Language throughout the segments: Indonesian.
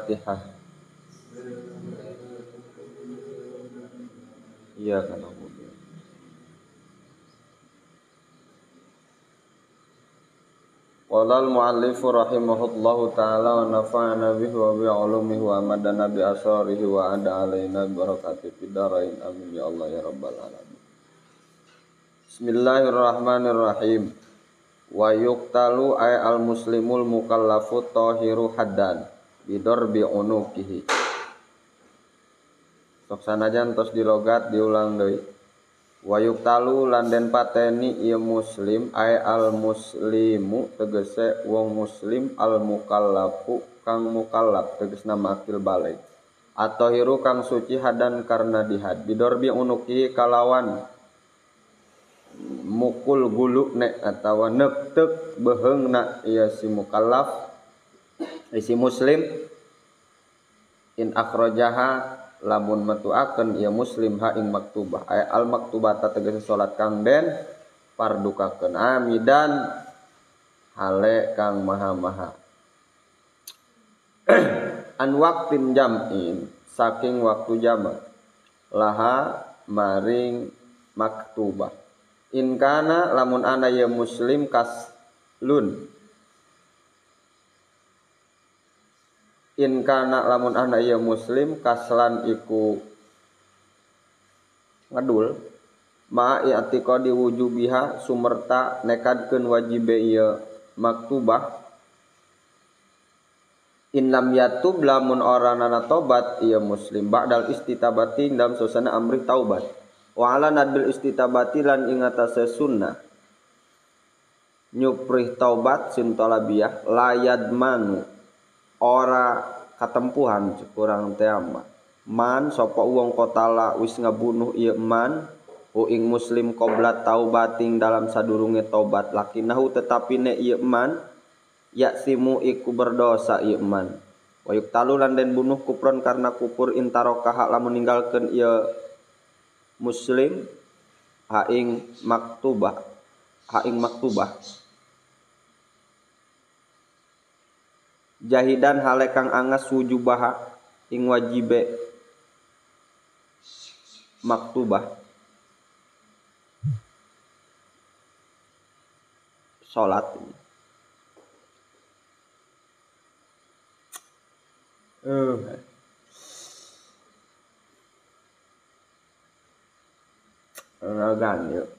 Al-Fatihah. Iya kan aku. Qala al-mu'allif rahimahullahu ta'ala wa nafa'ana bihi wa bi 'ulumihi wa amadana bi asrarihi wa ada alaina bi barakati fid dharain amin ya Allah ya rabbal alamin. Bismillahirrahmanirrahim. Wa yuqtalu ay al-muslimul mukallafu tahiru haddan bidarbi unuqihi. Sok sanajan tos di logat diulang deui. Wa yuqtalu lan den pateni ieu muslim ay al muslimu tegese wong muslim al mukallafu kang mukallaf tegesna makil balik atau hiru kang suci hadan karena dihad bidorbi unuki kalawan mukul gulu nek atawa nektek beheungna ieu si mukallaf si muslim in akhrajaha lamun metuakeun ieu muslim ha ing maktubah ay al maktubata tegese salat kang den pardukakeun amidan hale kang maha-maha an waqtin jam'in saking waktu jamak laha maring maktubah in kana lamun ana ieu muslim kaslun in kana lamun ana ieu muslim kaslan iku ngadul ma i'tiqadi wujubiha sumerta nekadkeun wajibe ieu maktubah in lam yatub lamun ora nana tobat ieu muslim ba'dal istitabati dalam suasana amri taubat wa ala nadbil istitabati lan ing atase sunnah nyuprih taubat sin talabiyah layad manu ora katempuhan kurang teh mah man sapa wong qotala wis ngabunuh ieu man ing muslim qabla taubating dalam sadurunge tobat lakinahu tetapine ieu man yaksimu iku berdosa ieu man wa yuqtalu lan den bunuh kufron karena kufur intarokaha lamun ninggalkeun ieu muslim ha ing maktubah jahidan hale kang angas wujubaha ing wajibe maktubah salat ragan yuk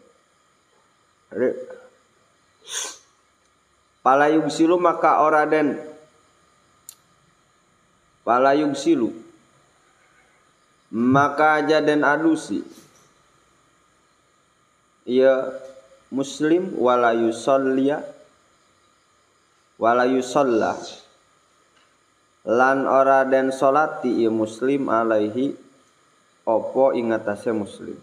palayug silu maka ora den palayug silu maka aja den adusi ia muslim wala yusalliya wala yusalla lan ora den salati ieu muslim alaihi opo ing atase muslim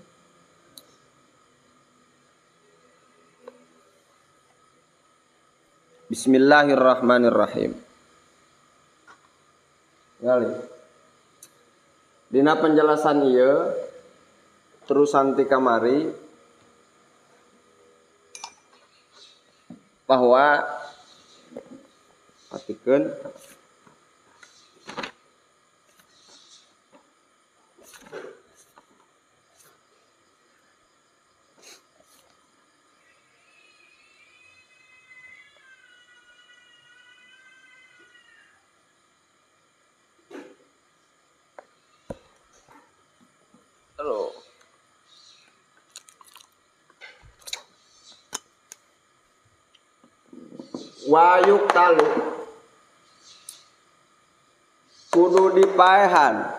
Bismillahirrahmanirrahim. Ngali. Dina penjelasan ieu terusan ti kamari bahwa patikeun wayuk talu kudu dipaehan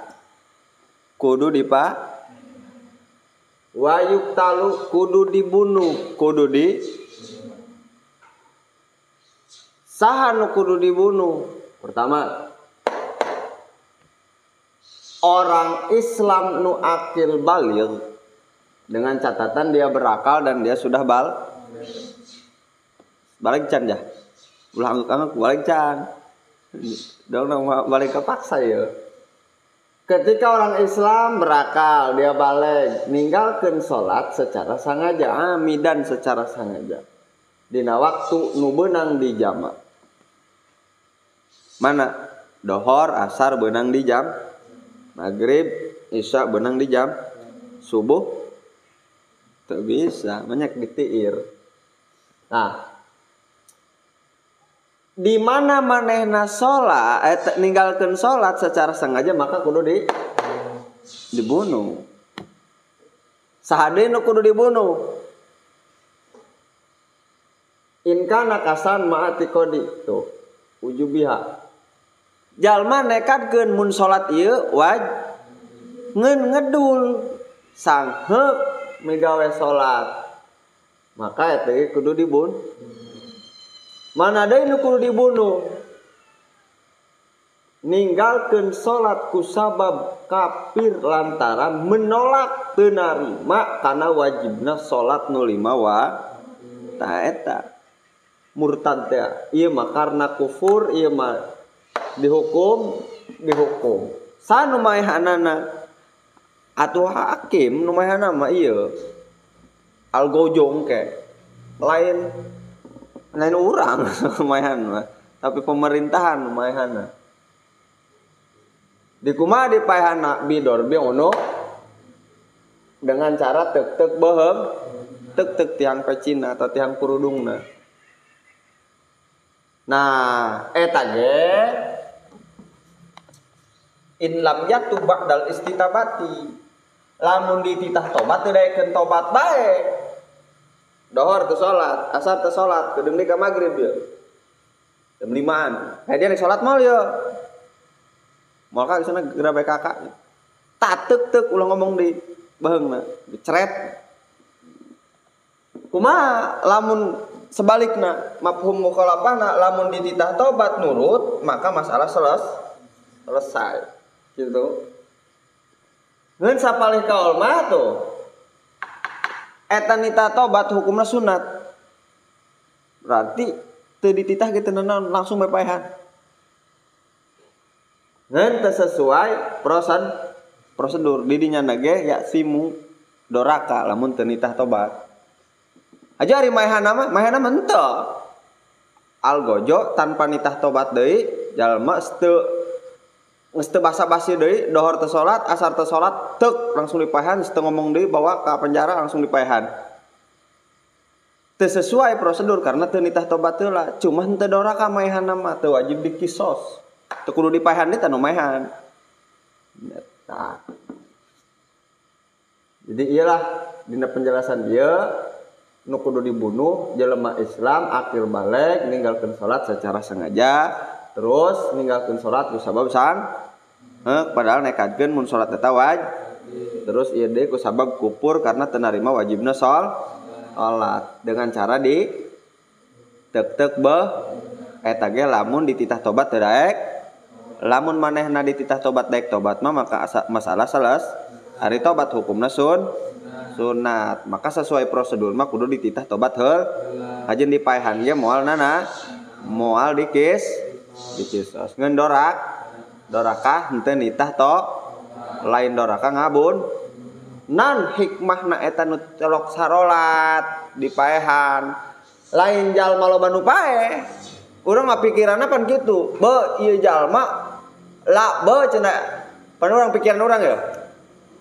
kudu wayuk talu kudu dibunuh kudu di saha nu kudu dibunuh pertama orang Islam nu akil baligh dengan catatan dia berakal dan dia sudah balik can ya ulang balik can dong balik kepaksa ya ketika orang Islam berakal dia balik ninggalkeun salat secara sengaja amidan secara sengaja dina waktu nu beunang di jamak mana dohor asar beunang di jam maghrib isya beunang di jam subuh teu bisa banyak ditiir. Nah di mana manehna salat ninggalkeun salat secara sengaja maka kudu dibunuh. Saha deui nu kudu dibunuh? In kana kasan ma'ati qodi tuh ujubiha. Jalma nekatkeun mun salat ieu ngeun ngedul sangheuk migawe salat. Maka eta ge kudu dibunuh. Mana deui nu kudu dibunuh? Ninggalkeun salat ku sabab kafir lantaran menolak teu narima kana wajibna salat nu lima ta eta. Murtad teh ieu mah karna kufur ieu mah dihukum sanu maehanana atuh hakim nu maehanana mah ieu algojong ke lain urang maehan mah tapi pemerintahan nu maehanana di kumaha dipaehana bidor ono dengan cara tek behem tek tiang pecina atau tiang kurudungna. Nah, eta ge in lam yatu ba'dal istitabati. Lamun dititah tobat teu daekeun tobat bae. Dohor teu salat, asar teu salat, kedeung deui ka magrib ye. Jam 5-an. Dia rek salat moal ye. Moal ka sana geura bae kakak. Tateuk ulah ngomong di beheungna, diceret. Kumaha lamun sebalikna mafhum mukhalafahna lamun dititah tobat nurut maka masalah selesai gitu. Ngeun sapalih kaul mah tuh eta nitah tobat hukumna sunat. Berarti teu dititah kitu langsung bepaehan. Ngeun teu sesuai prosedur di dinya ge ya simu doraka lamun teu nitah tobat. Aja ari maehanna mah henteu. Algojo tanpa nitah tobat deui jalma geus teu basa-basi deui dohor teu salat, asar teu salat, teuk langsung dipaehan, geus teu ngomong deui bawa ka penjara langsung dipaehan. Teu sesuai prosedur karena teu nitah tobat heula, cuma henteu doraka maehanna mah teu wajib dikisos. Teu kudu dipaehan deui tanu maehan. Nah. Jadi iyalah dina penjelasan ieu nu kudu dibunuh jelema Islam akil balik ninggalkeun salat secara sengaja terus ninggalkeun salat ku sabab padahal nekatkeun mun salat eta terus ieu deui ku sabab kufur karena teu narima wajibna salat dengan cara di tek eta ge lamun dititah tobat teu daek lamun manehna dititah tobat daek tobat mah maka masalah hari tobat hukumna sunat. Maka sesuai prosedur mah kudu dititah tobat heul. Hajeun dipaehan ge moal dikisos. Ngeun dorakah henteu nitah to lain doraka ngabun. Nan hikmahna eta nu colok sarolat dipaehan. Lain jalma loba nu paeh. Urang mah pikiranna pan kitu. Be ieu jalma cenah pan urang pikiran urang ya.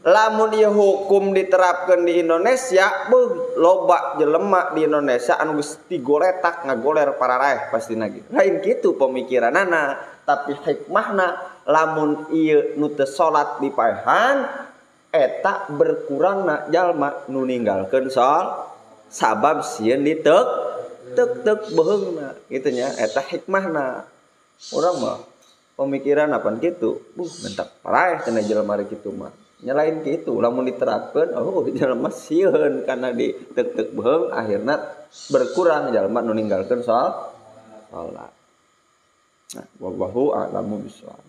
Lamun ieu hukum diterapkeun di Indonesia, loba jelema di Indonesia anu geus digoletak ngagoler pararaeh pastina ge. Lain kitu pemikiranana, tapi hikmahna lamun ieu nu teu salat dipaehan eta berkurangna jalma nu ninggalkeun sabab sieun diteuk beheungna kitu nya eta hikmahna. Urang mah pemikiranna pan kitu, mentak paraeh cenah jelema ari kitu mah. Nyalain gitu lamun diterapkeun jalma sieun kana di tek beheung akhirna berkurang jalma nu ninggalkeun salat. Nah wallahu a'lamu bishawab.